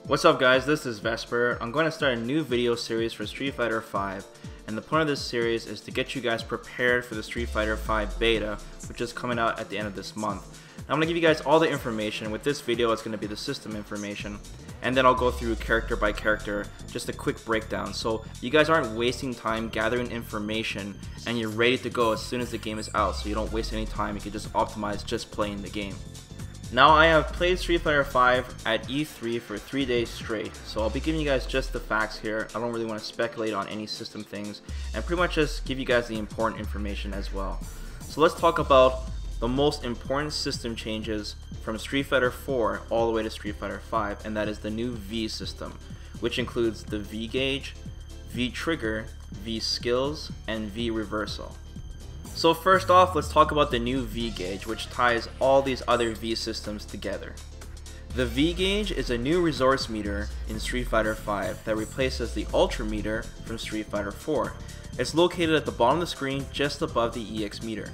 What's up guys, this is Vesper. I'm going to start a new video series for Street Fighter V, and the point of this series is to get you guys prepared for the Street Fighter V beta, which is coming out at the end of this month. I'm going to give you guys all the information. With this video it's going to be the system information, and then I'll go through character by character, just a quick breakdown, so you guys aren't wasting time gathering information and you're ready to go as soon as the game is out, so you don't waste any time. You can just optimize just playing the game. Now I have played Street Fighter V at E3 for 3 days straight, so I'll be giving you guys just the facts here. I don't really want to speculate on any system things, and pretty much just give you guys the important information as well. So let's talk about the most important system changes from Street Fighter 4 all the way to Street Fighter V, and that is the new V system, which includes the V gauge, V trigger, V skills, and V reversal. So first off, let's talk about the new V gauge, which ties all these other V systems together. The V gauge is a new resource meter in Street Fighter V that replaces the Ultra meter from Street Fighter 4. It's located at the bottom of the screen just above the EX meter.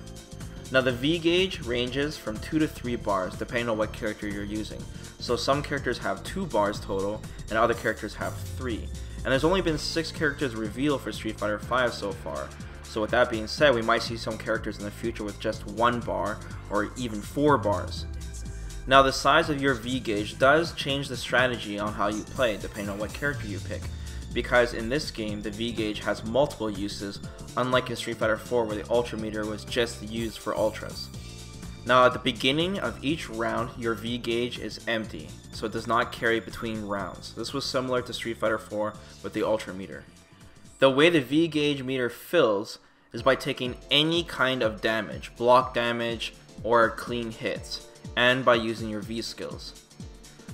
Now the V gauge ranges from 2 to 3 bars depending on what character you're using. So some characters have 2 bars total and other characters have 3. And there's only been 6 characters revealed for Street Fighter V so far. So with that being said, we might see some characters in the future with just 1 bar or even 4 bars. Now the size of your V gauge does change the strategy on how you play depending on what character you pick, because in this game the V gauge has multiple uses, unlike in Street Fighter 4 where the Ultra meter was just used for Ultras. Now at the beginning of each round your V gauge is empty, so it does not carry between rounds. This was similar to Street Fighter 4 with the Ultra meter. The way the V gauge meter fills is by taking any kind of damage, block damage or clean hits, and by using your V skills.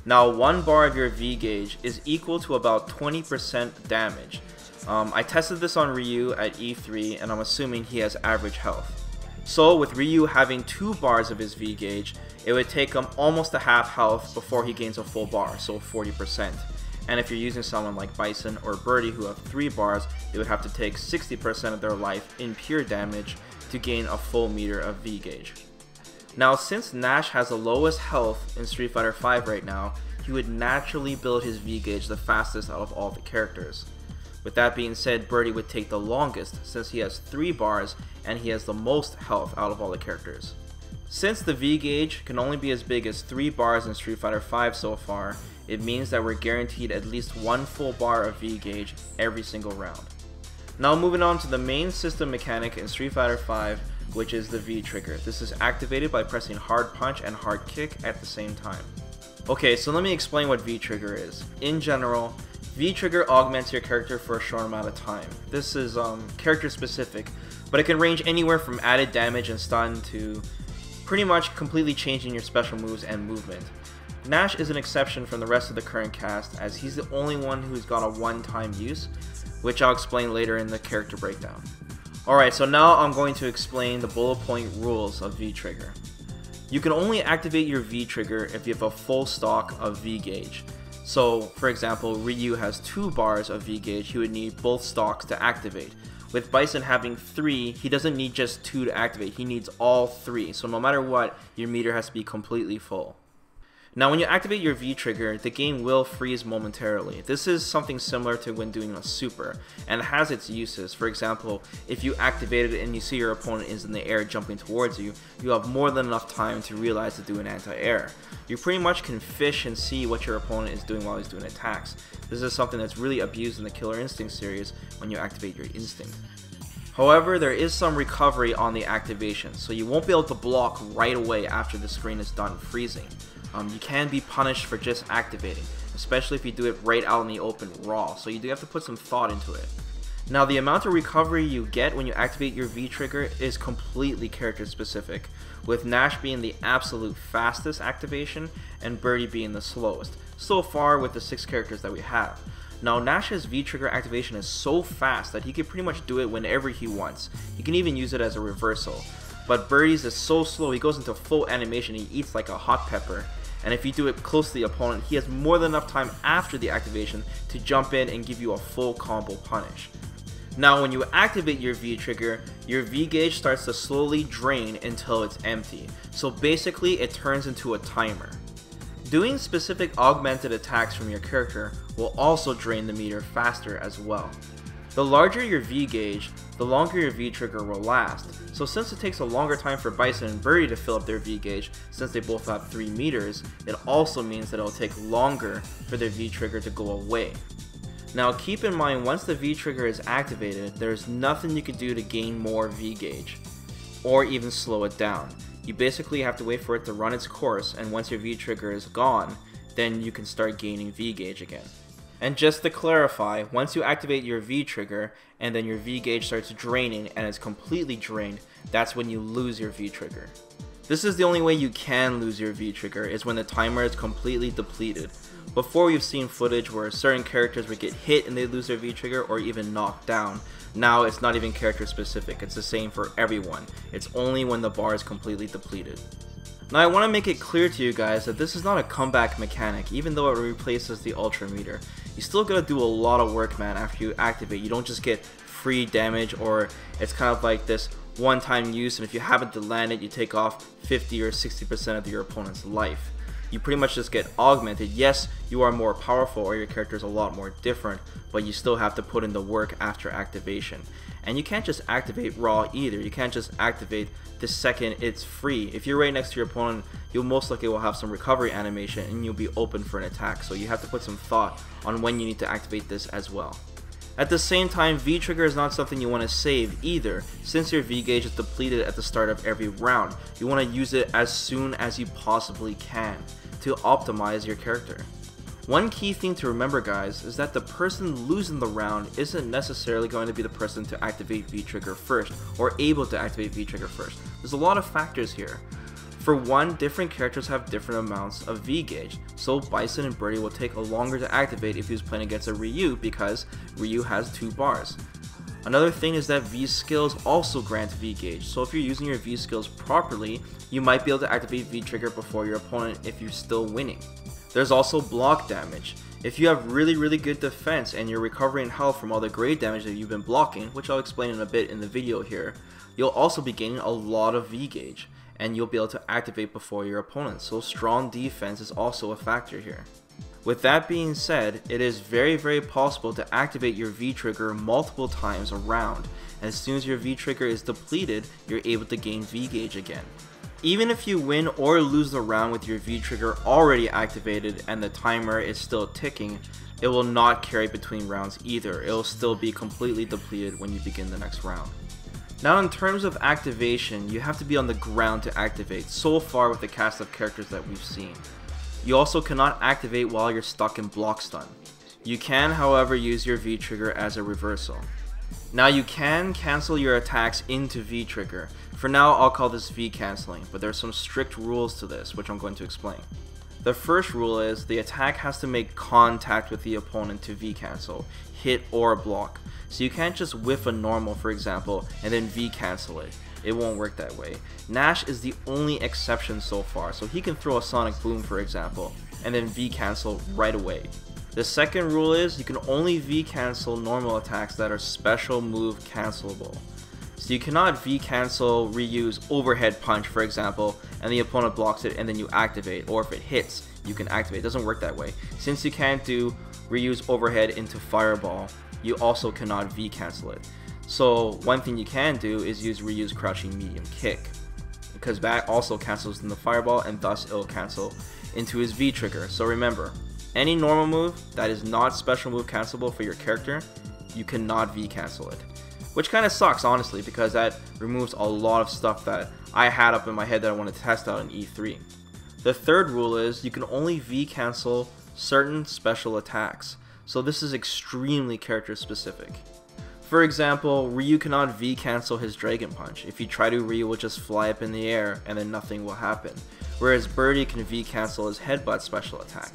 Now 1 bar of your V gauge is equal to about 20% damage. I tested this on Ryu at E3 and I'm assuming he has average health. So with Ryu having 2 bars of his V gauge, it would take him almost a half health before he gains a full bar, so 40%. And if you're using someone like Bison or Birdie who have 3 bars, they would have to take 60% of their life in pure damage to gain a full meter of V gauge. Now since Nash has the lowest health in Street Fighter V right now, he would naturally build his V gauge the fastest out of all the characters. With that being said, Birdie would take the longest since he has 3 bars and he has the most health out of all the characters. Since the V gauge can only be as big as 3 bars in Street Fighter V so far, it means that we're guaranteed at least 1 full bar of V gauge every single round. Now moving on to the main system mechanic in Street Fighter V, which is the V trigger. This is activated by pressing hard punch and hard kick at the same time. Okay, so let me explain what V trigger is. In general, V trigger augments your character for a short amount of time. This is character specific, but it can range anywhere from added damage and stun to pretty much completely changing your special moves and movement. Nash is an exception from the rest of the current cast, as he's the only one who's got a one-time use, which I'll explain later in the character breakdown. Alright, so now I'm going to explain the bullet point rules of V trigger. You can only activate your V trigger if you have a full stock of V gauge. So, for example, Ryu has 2 bars of V gauge, he would need both stocks to activate. With Bison having 3, he doesn't need just 2 to activate, he needs all 3. So no matter what, your meter has to be completely full. Now when you activate your V trigger, the game will freeze momentarily. This is something similar to when doing a super, and it has its uses. For example, if you activate it and you see your opponent is in the air jumping towards you, you have more than enough time to realize to do an anti-air. You pretty much can fish and see what your opponent is doing while he's doing attacks. This is something that's really abused in the Killer Instinct series when you activate your instinct. However, there is some recovery on the activation, so you won't be able to block right away after the screen is done freezing. You can be punished for just activating, especially if you do it right out in the open raw, so you do have to put some thought into it. Now the amount of recovery you get when you activate your V trigger is completely character specific, with Nash being the absolute fastest activation and Birdie being the slowest, so far with the 6 characters that we have. Now Nash's V trigger activation is so fast that he can pretty much do it whenever he wants. He can even use it as a reversal. But Birdie's is so slow, he goes into full animation, he eats like a hot pepper. And if you do it close to the opponent, he has more than enough time after the activation to jump in and give you a full combo punish. Now when you activate your V trigger, your V gauge starts to slowly drain until it's empty. So basically it turns into a timer. Doing specific augmented attacks from your character will also drain the meter faster as well. The larger your V gauge, the longer your V trigger will last. So since it takes a longer time for Bison and Birdie to fill up their V gauge, since they both have 3 meters, it also means that it will take longer for their V trigger to go away. Now keep in mind, once the V trigger is activated, there's nothing you can do to gain more V gauge, or even slow it down. You basically have to wait for it to run its course, and once your V trigger is gone, then you can start gaining V gauge again. And just to clarify, once you activate your V trigger and then your V gauge starts draining and it's completely drained, that's when you lose your V trigger. This is the only way you can lose your V trigger, is when the timer is completely depleted. Before, we've seen footage where certain characters would get hit and they lose their V trigger, or even knocked down. Now it's not even character specific, it's the same for everyone. It's only when the bar is completely depleted. Now I want to make it clear to you guys that this is not a comeback mechanic. Even though it replaces the ultra meter, you still gotta do a lot of work, man. After you activate, you don't just get free damage, or it's kind of like this one-time use, and if you happen to land it, you take off 50 or 60% of your opponent's life. You pretty much just get augmented. Yes, you are more powerful, or your character is a lot more different, but you still have to put in the work after activation. And you can't just activate raw either. You can't just activate the second it's free. If you're right next to your opponent, you'll most likely will have some recovery animation and you'll be open for an attack. So you have to put some thought on when you need to activate this as well. At the same time, V trigger is not something you want to save either. Since your V gauge is depleted at the start of every round, you want to use it as soon as you possibly can to optimize your character. One key thing to remember, guys, is that the person losing the round isn't necessarily going to be the person to activate V trigger first, or able to activate V trigger first. There's a lot of factors here. For one, different characters have different amounts of V gauge, so Bison and Birdie will take longer to activate if he was playing against a Ryu, because Ryu has 2 bars. Another thing is that V skills also grant V gauge, so if you're using your V skills properly, you might be able to activate V trigger before your opponent if you're still winning. There's also block damage. If you have really good defense and you're recovering health from all the grade damage that you've been blocking, which I'll explain in a bit in the video here, you'll also be gaining a lot of V gauge, and you'll be able to activate before your opponent, so strong defense is also a factor here. With that being said, it is very possible to activate your V trigger multiple times a round, and as soon as your V trigger is depleted, you're able to gain V gauge again. Even if you win or lose the round with your V trigger already activated and the timer is still ticking, it will not carry between rounds either. It will still be completely depleted when you begin the next round. Now in terms of activation, you have to be on the ground to activate, so far with the cast of characters that we've seen. You also cannot activate while you're stuck in block stun. You can, however, use your V trigger as a reversal. Now you can cancel your attacks into V trigger. For now, I'll call this V canceling, but there's some strict rules to this, which I'm going to explain. The first rule is the attack has to make contact with the opponent to V cancel, hit or block. So you can't just whiff a normal, for example, and then V cancel it. It won't work that way. Nash is the only exception so far, so he can throw a sonic boom, for example, and then V cancel right away. The second rule is you can only V cancel normal attacks that are special move cancelable. So you cannot V cancel Ryu's overhead punch, for example, and the opponent blocks it and then you activate, or if it hits, you can activate. It doesn't work that way. Since you can't do Ryu's overhead into fireball, you also cannot V cancel it. So one thing you can do is use Ryu's crouching medium kick, because that also cancels in the fireball and thus it'll cancel into his V trigger. So remember, any normal move that is not special move cancelable for your character, you cannot V cancel it. Which kind of sucks, honestly, because that removes a lot of stuff that I had up in my head that I wanted to test out in E3. The third rule is you can only V cancel certain special attacks. So this is extremely character specific. For example, Ryu cannot V cancel his Dragon Punch. If you try to, Ryu will just fly up in the air and then nothing will happen. Whereas Birdie can V cancel his Headbutt special attack.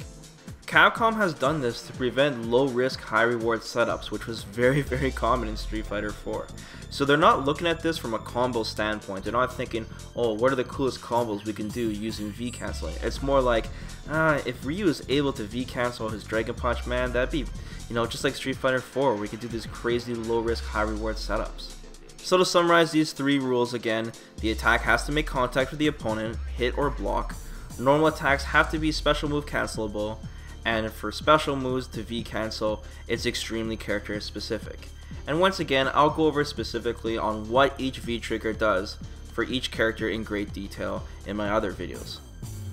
Capcom has done this to prevent low risk, high reward setups, which was very common in Street Fighter 4. So they're not looking at this from a combo standpoint. They're not thinking, oh, what are the coolest combos we can do using V canceling. It's more like, if Ryu is able to V cancel his Dragon Punch, man, that'd be, just like Street Fighter 4, where we could do these crazy low risk, high reward setups. So to summarize these 3 rules again, the attack has to make contact with the opponent, hit or block. normal attacks have to be special move cancelable, and for special moves to V cancel, it's extremely character specific. And once again, I'll go over specifically on what each V trigger does for each character in great detail in my other videos.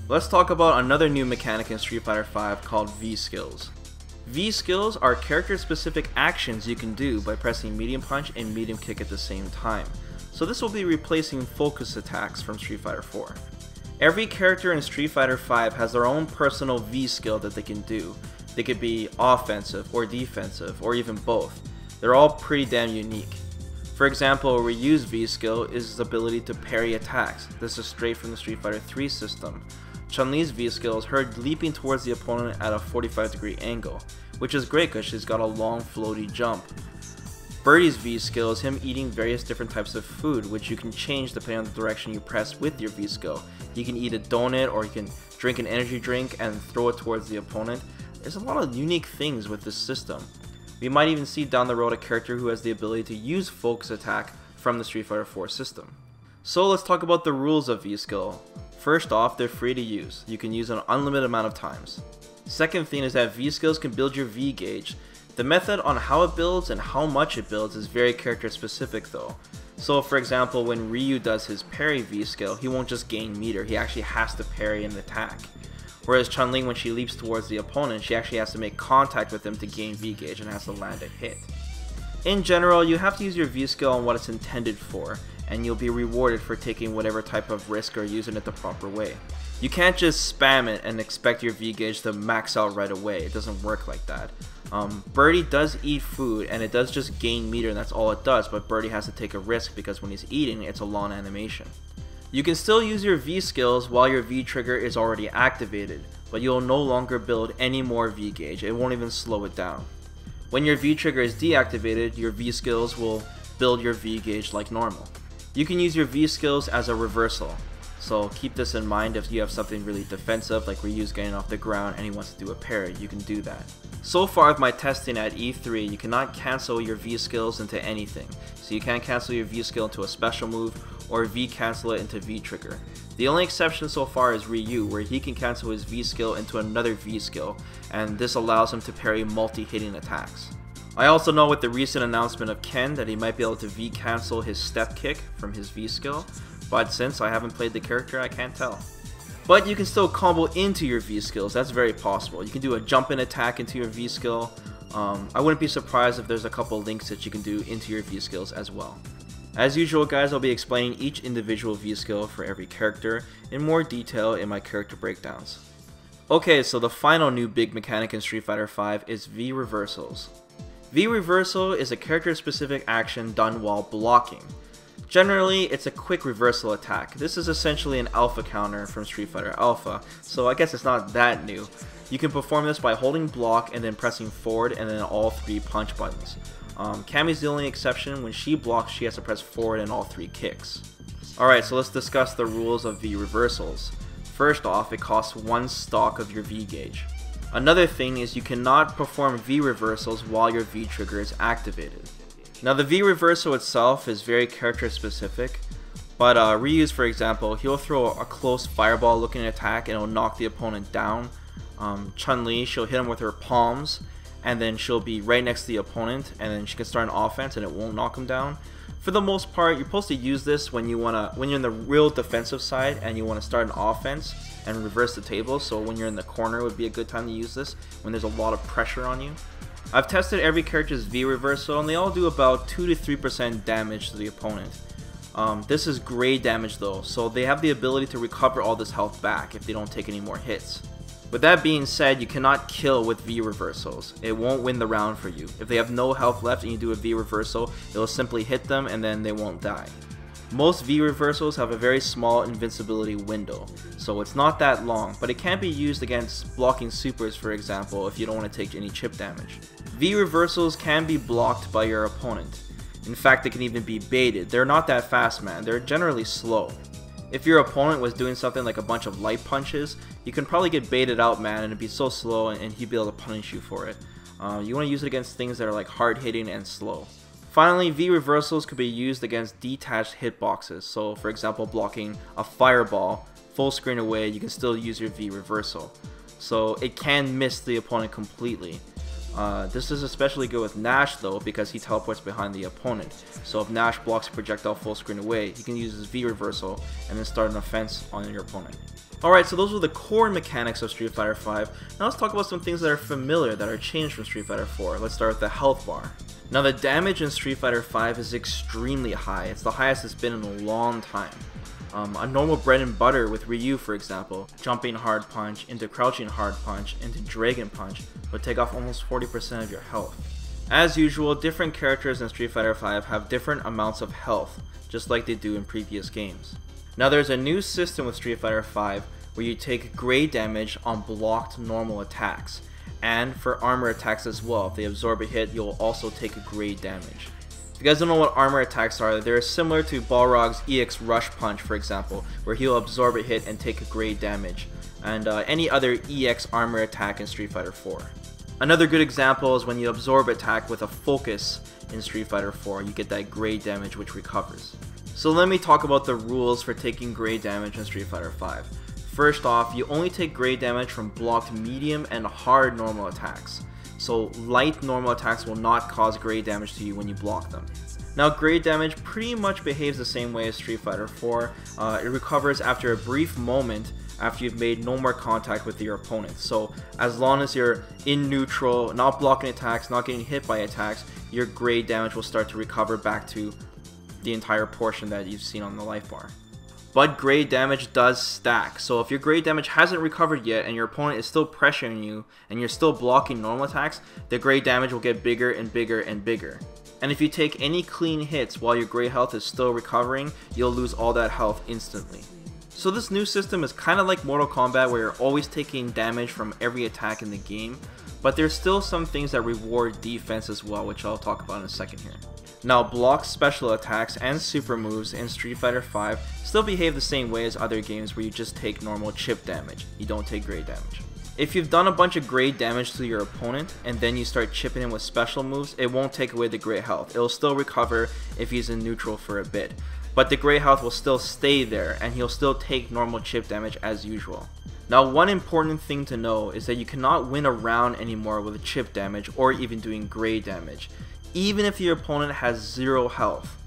Let's talk about another new mechanic in Street Fighter V called V skills. V skills are character specific actions you can do by pressing medium punch and medium kick at the same time. So this will be replacing focus attacks from Street Fighter 4. Every character in Street Fighter V has their own personal V skill that they can do. They could be offensive or defensive or even both. They're all pretty damn unique. For example, Ryu's V skill is his ability to parry attacks. This is straight from the Street Fighter 3 system. Chun-Li's V skill is her leaping towards the opponent at a 45-degree angle, which is great because she's got a long floaty jump. Birdie's V skill is him eating various different types of food, which you can change depending on the direction you press with your V skill. You can eat a donut, or you can drink an energy drink and throw it towards the opponent. There's a lot of unique things with this system. We might even see down the road a character who has the ability to use focus attack from the Street Fighter 4 system. So let's talk about the rules of V skill. First off, they're free to use. You can use an unlimited amount of times. Second thing is that V skills can build your V gauge. The method on how it builds and how much it builds is very character specific though. So for example, when Ryu does his parry V skill, he won't just gain meter, he actually has to parry an attack. Whereas Chun-Li, when she leaps towards the opponent, she actually has to make contact with him to gain V gauge and has to land a hit. In general, you have to use your V skill on what it's intended for, and you'll be rewarded for taking whatever type of risk or using it the proper way. You can't just spam it and expect your V gauge to max out right away. It doesn't work like that. Birdie does eat food and it does just gain meter and that's all it does, but Birdie has to take a risk because when he's eating, it's a long animation. You can still use your V skills while your V trigger is already activated, but you'll no longer build any more V gauge. It won't even slow it down. When your V trigger is deactivated, your V skills will build your V gauge like normal. You can use your V skills as a reversal. So keep this in mind if you have something really defensive like Ryu's getting off the ground and he wants to do a parry, you can do that. So far with my testing at E3, you cannot cancel your V skills into anything. So you can't cancel your V skill into a special move or V cancel it into V trigger. The only exception so far is Ryu, where he can cancel his V skill into another V skill, and this allows him to parry multi-hitting attacks. I also know with the recent announcement of Ken that he might be able to V cancel his step kick from his V skill, but since I haven't played the character, I can't tell. But you can still combo into your V skills, that's very possible. You can do a jump in attack into your V skill. I wouldn't be surprised if there's a couple links that you can do into your V skills as well. As usual guys, I'll be explaining each individual V skill for every character in more detail in my character breakdowns. Okay, so the final new big mechanic in Street Fighter V is V reversals. V reversal is a character specific action done while blocking. Generally, it's a quick reversal attack. This is essentially an alpha counter from Street Fighter Alpha, so I guess it's not that new. You can perform this by holding block and then pressing forward and then all three punch buttons. Cammy's the only exception. When she blocks, she has to press forward and all three kicks. Alright, so let's discuss the rules of V reversals. First off, it costs 1 stock of your V gauge. Another thing is you cannot perform V reversals while your V trigger is activated. Now the V reversal itself is very character specific, but Ryu's, for example, he'll throw a close fireball looking attack and it'll knock the opponent down. Chun-Li, she'll hit him with her palms and then she'll be right next to the opponent and then she can start an offense and it won't knock him down. For the most part, you're supposed to use this when you're in the real defensive side and you want to start an offense and reverse the table. So when you're in the corner, it would be a good time to use this when there's a lot of pressure on you. I've tested every character's V reversal and they all do about 2 to 3% damage to the opponent. This is gray damage though, so they have the ability to recover all this health back if they don't take any more hits. With that being said, you cannot kill with V reversals. It won't win the round for you. If they have no health left and you do a V reversal, it'll simply hit them and then they won't die. Most V reversals have a very small invincibility window, so it's not that long, but it can be used against blocking supers, for example, if you don't want to take any chip damage. V reversals can be blocked by your opponent. In fact, they can even be baited. They're not that fast, man. They're generally slow. If your opponent was doing something like a bunch of light punches, you can probably get baited out, man, and it'd be so slow and he'd be able to punish you for it. You want to use it against things that are like hard hitting and slow. Finally, V reversals could be used against detached hitboxes. So for example, blocking a fireball full screen away, you can still use your V reversal. So it can miss the opponent completely. This is especially good with Nash though, because he teleports behind the opponent. So if Nash blocks a projectile full screen away, he can use his V reversal and then start an offense on your opponent. Alright, so those were the core mechanics of Street Fighter V. Now let's talk about some things that are familiar that are changed from Street Fighter IV. Let's start with the health bar. Now the damage in Street Fighter V is extremely high. It's the highest it's been in a long time. A normal bread and butter with Ryu, for example, jumping hard punch into crouching hard punch into dragon punch would take off almost 40% of your health. As usual, different characters in Street Fighter V have different amounts of health, just like they do in previous games. Now there's a new system with Street Fighter V where you take grade damage on blocked normal attacks, and for armor attacks as well. If they absorb a hit, you'll also take a grade damage. If you guys don't know what armor attacks are, they're similar to Balrog's EX Rush Punch, for example, where he'll absorb a hit and take a grade damage, and any other EX armor attack in Street Fighter IV. Another good example is when you absorb attack with a focus in Street Fighter IV, you get that grade damage which recovers. So let me talk about the rules for taking grade damage in Street Fighter V. First off, you only take grade damage from blocked medium and hard normal attacks. So light normal attacks will not cause grade damage to you when you block them. Now grade damage pretty much behaves the same way as Street Fighter IV. It recovers after a brief moment after you've made no more contact with your opponent. So as long as you're in neutral, not blocking attacks, not getting hit by attacks, your grade damage will start to recover back to the entire portion that you've seen on the life bar. But grade damage does stack, so if your grade damage hasn't recovered yet and your opponent is still pressuring you and you're still blocking normal attacks, the grade damage will get bigger and bigger and bigger. And if you take any clean hits while your grade health is still recovering, you'll lose all that health instantly. So this new system is kind of like Mortal Kombat, where you're always taking damage from every attack in the game, but there's still some things that reward defense as well, which I'll talk about in a second here. Now blocked special attacks and super moves in Street Fighter V still behave the same way as other games where you just take normal chip damage, you don't take grade damage. If you've done a bunch of grade damage to your opponent and then you start chipping in with special moves, it won't take away the grade health. It'll still recover if he's in neutral for a bit, but the grade health will still stay there and he'll still take normal chip damage as usual. Now one important thing to know is that you cannot win a round anymore with chip damage or even doing grade damage, even if your opponent has 0 health.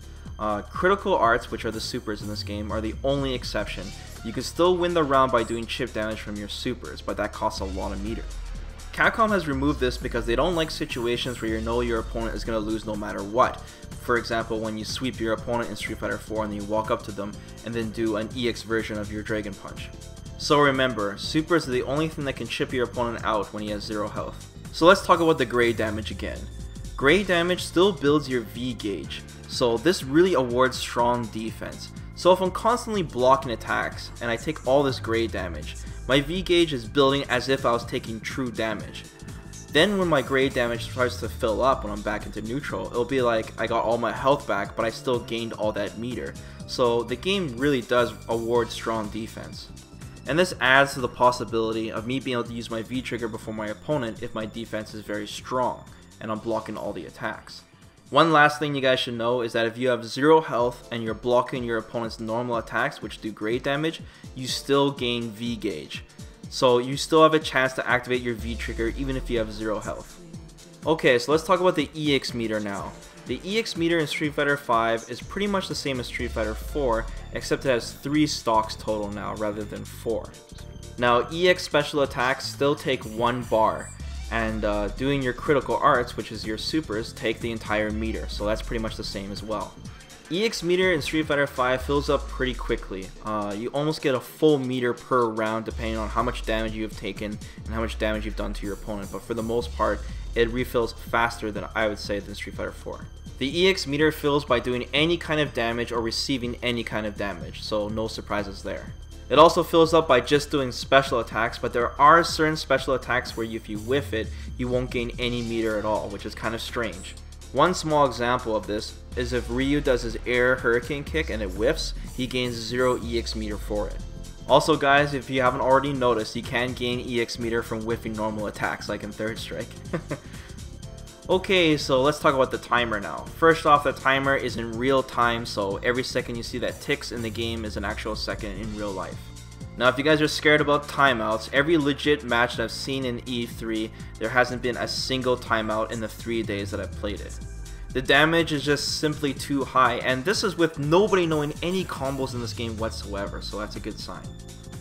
Critical arts, which are the supers in this game, are the only exception. You can still win the round by doing chip damage from your supers, but that costs a lot of meter. Capcom has removed this because they don't like situations where you know your opponent is going to lose no matter what. For example, when you sweep your opponent in Street Fighter IV and you walk up to them and then do an EX version of your Dragon Punch. So remember, supers are the only thing that can chip your opponent out when he has 0 health. So let's talk about the grade damage again. Grade damage still builds your V gauge, so this really awards strong defense. So if I'm constantly blocking attacks and I take all this grade damage, my V gauge is building as if I was taking true damage. Then when my grade damage starts to fill up when I'm back into neutral, it'll be like I got all my health back but I still gained all that meter. So the game really does award strong defense. And this adds to the possibility of me being able to use my V trigger before my opponent if my defense is very strong and I'm blocking all the attacks. One last thing you guys should know is that if you have 0 health and you're blocking your opponent's normal attacks, which do grade damage, you still gain V gauge. So you still have a chance to activate your V trigger even if you have 0 health. Okay, so let's talk about the EX meter now. The EX meter in Street Fighter V is pretty much the same as Street Fighter IV, except it has 3 stocks total now rather than 4. Now EX special attacks still take 1 bar, and doing your critical arts, which is your supers, take the entire meter, so that's pretty much the same as well. EX meter in Street Fighter V fills up pretty quickly. You almost get a full meter per round depending on how much damage you have taken and how much damage you've done to your opponent, but for the most part it refills faster than I would say than Street Fighter IV. The EX meter fills by doing any kind of damage or receiving any kind of damage, so no surprises there. It also fills up by just doing special attacks, but there are certain special attacks where if you whiff it, you won't gain any meter at all, which is kind of strange. One small example of this is if Ryu does his air hurricane kick and it whiffs, he gains 0 EX meter for it. Also guys, if you haven't already noticed, you can gain EX meter from whiffing normal attacks like in Third Strike. Okay, so let's talk about the timer now. First off, the timer is in real time, so every second you see that ticks in the game is an actual second in real life. Now if you guys are scared about timeouts, every legit match that I've seen in E3, there hasn't been a single timeout in the 3 days that I've played it. The damage is just simply too high, and this is with nobody knowing any combos in this game whatsoever, so that's a good sign.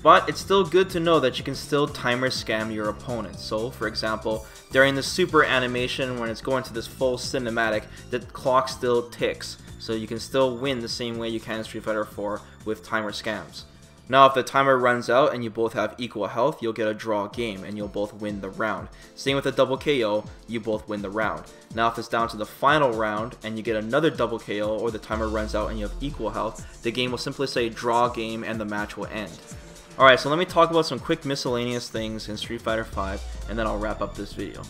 But it's still good to know that you can still timer scam your opponent. So for example, during the super animation when it's going to this full cinematic, the clock still ticks, so you can still win the same way you can in Street Fighter 4 with timer scams. Now if the timer runs out and you both have equal health, you'll get a draw game and you'll both win the round. Same with a double KO, you both win the round. Now if it's down to the final round and you get another double KO or the timer runs out and you have equal health, the game will simply say draw game and the match will end. Alright, so let me talk about some quick miscellaneous things in Street Fighter 5 and then I'll wrap up this video.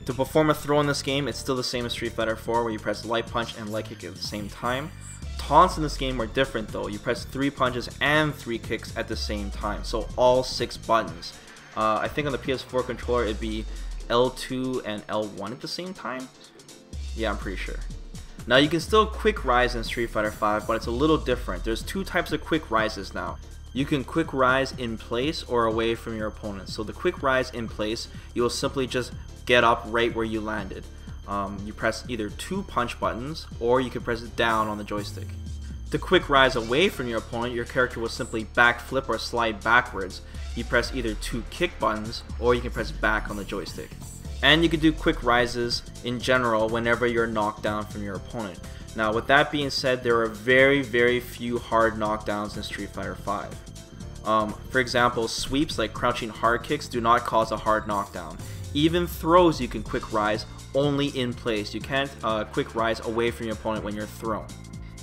To perform a throw in this game, it's still the same as Street Fighter 4 where you press light punch and light kick at the same time. Taunts in this game are different though. You press 3 punches and 3 kicks at the same time, so all 6 buttons. I think on the PS4 controller it'd be L2 and L1 at the same time? Yeah, I'm pretty sure. Now you can still quick rise in Street Fighter 5, but it's a little different. There's 2 types of quick rises now. You can quick rise in place or away from your opponent. So the quick rise in place, you will simply just get up right where you landed. You press either 2 punch buttons or you can press it down on the joystick. To quick rise away from your opponent, your character will simply backflip or slide backwards. You press either 2 kick buttons or you can press back on the joystick. And you can do quick rises in general whenever you're knocked down from your opponent. Now with that being said, there are very few hard knockdowns in Street Fighter 5. For example, sweeps like crouching hard kicks do not cause a hard knockdown. Even throws you can quick rise only in place. You can't quick rise away from your opponent when you're thrown.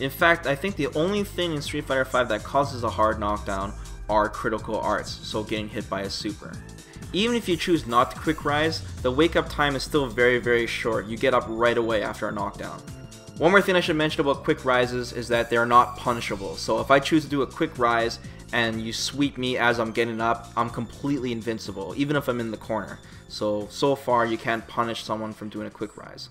In fact, I think the only thing in Street Fighter 5 that causes a hard knockdown are critical arts, so getting hit by a super. Even if you choose not to quick rise, the wake up time is still very short. You get up right away after a knockdown. One more thing I should mention about quick rises is that they're not punishable. So if I choose to do a quick rise and you sweep me as I'm getting up, I'm completely invincible, even if I'm in the corner. So far you can't punish someone from doing a quick rise.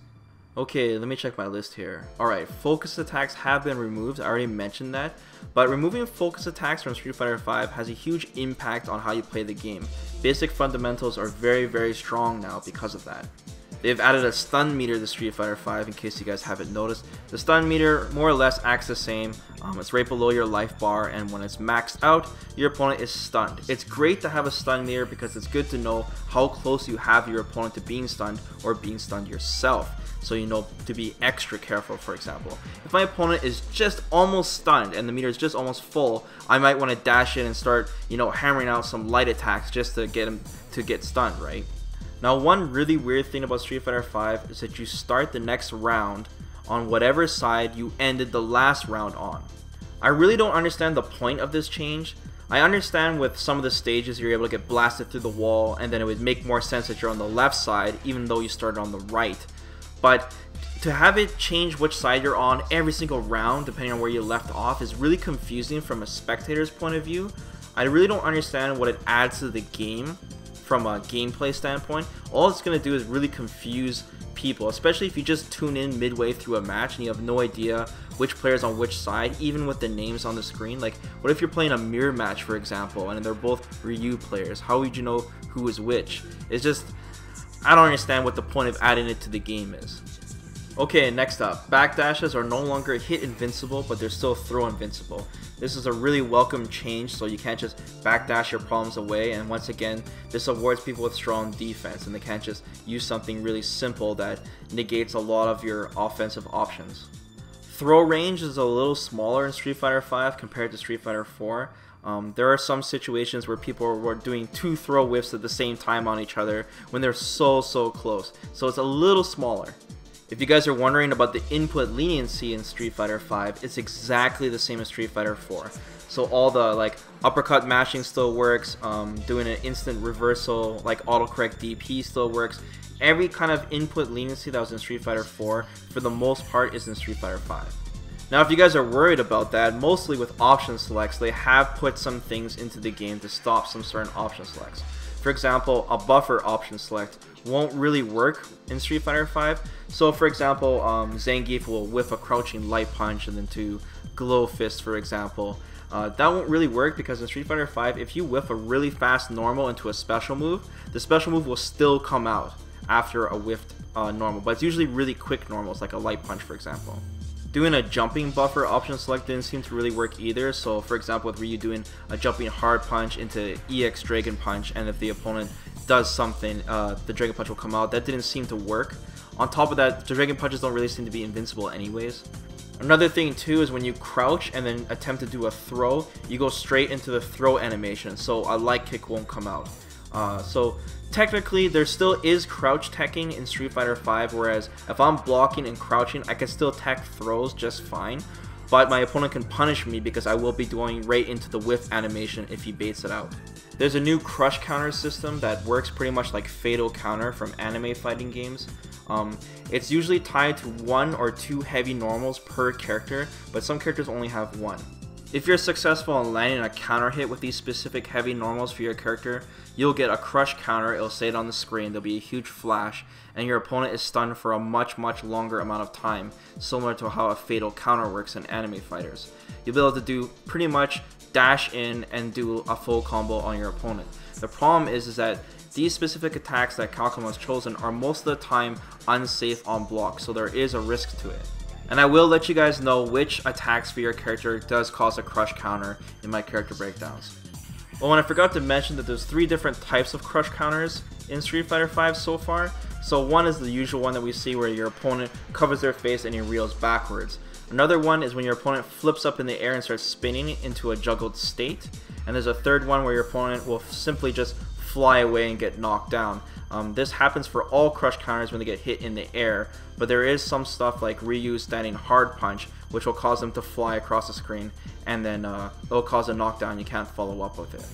Okay, let me check my list here. Alright, focus attacks have been removed, I already mentioned that. But removing focus attacks from Street Fighter 5 has a huge impact on how you play the game. Basic fundamentals are very strong now because of that. They've added a stun meter to Street Fighter 5 in case you guys haven't noticed. The stun meter more or less acts the same. It's right below your life bar, and when it's maxed out, your opponent is stunned. It's great to have a stun meter because it's good to know how close you have your opponent to being stunned or being stunned yourself. So you know to be extra careful. For example, if my opponent is just almost stunned and the meter is just almost full, I might want to dash in and start, hammering out some light attacks just to get him to get stunned, right? Now one really weird thing about Street Fighter 5 is that you start the next round on whatever side you ended the last round on. I really don't understand the point of this change. I understand with some of the stages you're able to get blasted through the wall, and then it would make more sense that you're on the left side even though you started on the right. But to have it change which side you're on every single round depending on where you left off is really confusing from a spectator's point of view. I really don't understand what it adds to the game from a gameplay standpoint. All it's going to do is really confuse people, especially if you just tune in midway through a match and you have no idea which player's on which side, even with the names on the screen. Like, what if you're playing a mirror match, for example, and they're both Ryu players? How would you know who is which? It's just, I don't understand what the point of adding it to the game is. Okay, next up, backdashes are no longer hit invincible, but they're still throw invincible. This is a really welcome change, so you can't just backdash your problems away, and once again, this awards people with strong defense, and they can't just use something really simple that negates a lot of your offensive options. Throw range is a little smaller in Street Fighter 5 compared to Street Fighter 4. There are some situations where people were doing 2 throw whiffs at the same time on each other when they're so close, so it's a little smaller. If you guys are wondering about the input leniency in Street Fighter 5, it's exactly the same as Street Fighter 4. So all the uppercut mashing still works, doing an instant reversal like autocorrect DP still works. Every kind of input leniency that was in Street Fighter 4 for the most part is in Street Fighter 5. Now if you guys are worried about that, mostly with option selects, they have put some things into the game to stop some certain option selects. For example, a buffer option select won't really work in Street Fighter 5. So for example, Zangief will whiff a crouching light punch and then to glow fist, for example. That won't really work because in Street Fighter V, if you whiff a really fast normal into a special move, the special move will still come out after a whiffed normal, but it's usually really quick normals, like a light punch for example. Doing a jumping buffer option select didn't seem to really work either, so for example with Ryu doing a jumping hard punch into EX Dragon Punch, and if the opponent does something, the Dragon Punch will come out. That didn't seem to work. On top of that, the Dragon Punches don't really seem to be invincible anyways. Another thing too is when you crouch and then attempt to do a throw, you go straight into the throw animation, so a light kick won't come out. So technically there still is crouch teching in Street Fighter V, whereas if I'm blocking and crouching, I can still tech throws just fine, but my opponent can punish me because I will be going right into the whiff animation if he baits it out. There's a new crush counter system that works pretty much like Fatal Counter from anime fighting games. It's usually tied to 1 or 2 heavy normals per character, but some characters only have 1. If you're successful in landing a counter hit with these specific heavy normals for your character, you'll get a crush counter. It'll say it on the screen, there'll be a huge flash, and your opponent is stunned for a much longer amount of time, similar to how a fatal counter works in anime fighters. You'll be able to do pretty much dash in and do a full combo on your opponent. The problem is that these specific attacks that Capcom has chosen are most of the time unsafe on block, so there is a risk to it. And I will let you guys know which attacks for your character does cause a crush counter in my character breakdowns. Oh, and I forgot to mention that there's 3 different types of crush counters in Street Fighter V so far. So one is the usual one that we see where your opponent covers their face and he reels backwards. Another one is when your opponent flips up in the air and starts spinning into a juggled state. And there's a third one where your opponent will simply just fly away and get knocked down. This happens for all crush counters when they get hit in the air, but there is some stuff like Ryu's standing hard punch, which will cause them to fly across the screen, and then it'll cause a knockdown. You can't follow up with it.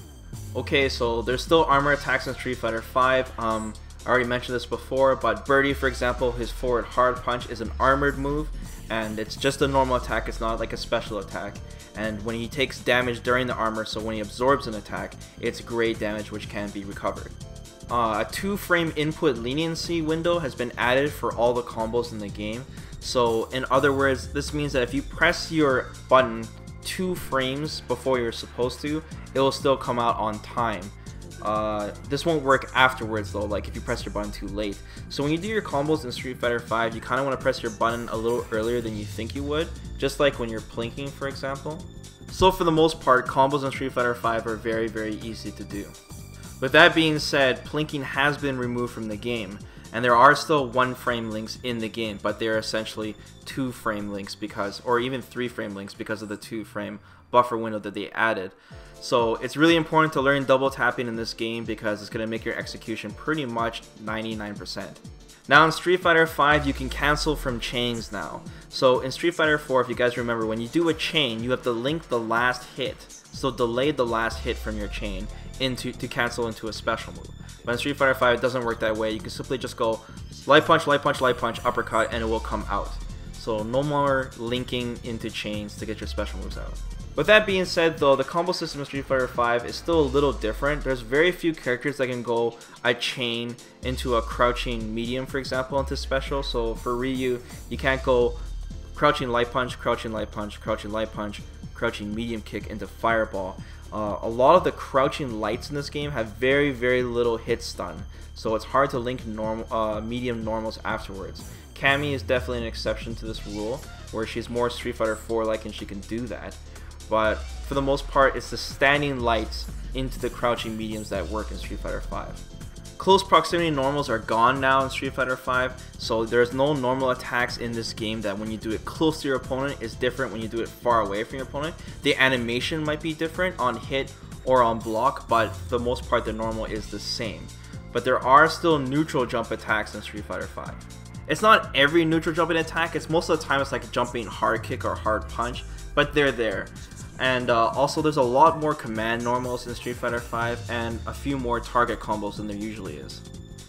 Okay, so there's still armor attacks in Street Fighter V. I already mentioned this before, but Birdie, for example, his forward hard punch is an armored move, and it's just a normal attack. It's not like a special attack. And when he takes damage during the armor, so when he absorbs an attack, it's great damage which can be recovered. A 2-frame input leniency window has been added for all the combos in the game. So in other words, this means that if you press your button 2 frames before you're supposed to, it will still come out on time. This won't work afterwards though, like if you press your button too late. So when you do your combos in Street Fighter V, you kind of want to press your button a little earlier than you think you would, just like when you're plinking for example. So for the most part, combos in Street Fighter V are very easy to do. With that being said, plinking has been removed from the game, and there are still 1-frame links in the game, but they're essentially 2-frame links because, or even 3-frame links because of the 2-frame buffer window that they added. So it's really important to learn double tapping in this game because it's going to make your execution pretty much 99%. Now in Street Fighter V, you can cancel from chains now. So in Street Fighter 4, if you guys remember, when you do a chain, you have to link the last hit. So delay the last hit from your chain to cancel into a special move. But in Street Fighter V, it doesn't work that way. You can simply just go light punch, light punch, light punch, uppercut, and it will come out. So no more linking into chains to get your special moves out. With that being said though, the combo system in Street Fighter V is still a little different. There's very few characters that can go a chain into a crouching medium, for example, into special. So for Ryu, you can't go crouching light punch, crouching light punch, crouching light punch, crouching medium kick into fireball. A lot of the crouching lights in this game have very little hit stun, so it's hard to link medium normals afterwards. Cammy is definitely an exception to this rule, where she's more Street Fighter 4 like and she can do that, but for the most part it's the standing lights into the crouching mediums that work in Street Fighter 5. Close proximity normals are gone now in Street Fighter V, so there's no normal attacks in this game that when you do it close to your opponent is different when you do it far away from your opponent. The animation might be different on hit or on block, but for the most part the normal is the same. But there are still neutral jump attacks in Street Fighter V. It's not every neutral jumping attack, it's most of the time it's like a jumping hard kick or hard punch, but they're there. And also there's a lot more command normals in Street Fighter V and a few more target combos than there usually is.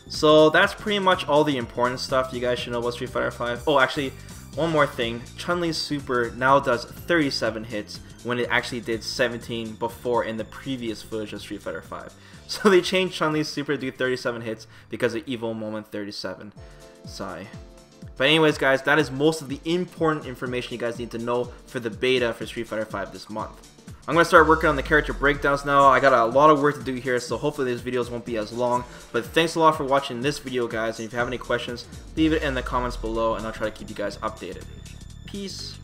So that's pretty much all the important stuff you guys should know about Street Fighter V. Oh, actually, one more thing. Chun-Li's super now does 37 hits when it actually did 17 before in the previous footage of Street Fighter V. So they changed Chun-Li's super to do 37 hits because of Evil Moment 37. Sigh. But anyways guys, that is most of the important information you guys need to know for the beta for Street Fighter V this month. I'm going to start working on the character breakdowns now. I got a lot of work to do here, so hopefully these videos won't be as long. But thanks a lot for watching this video, guys, and if you have any questions, leave it in the comments below, and I'll try to keep you guys updated. Peace.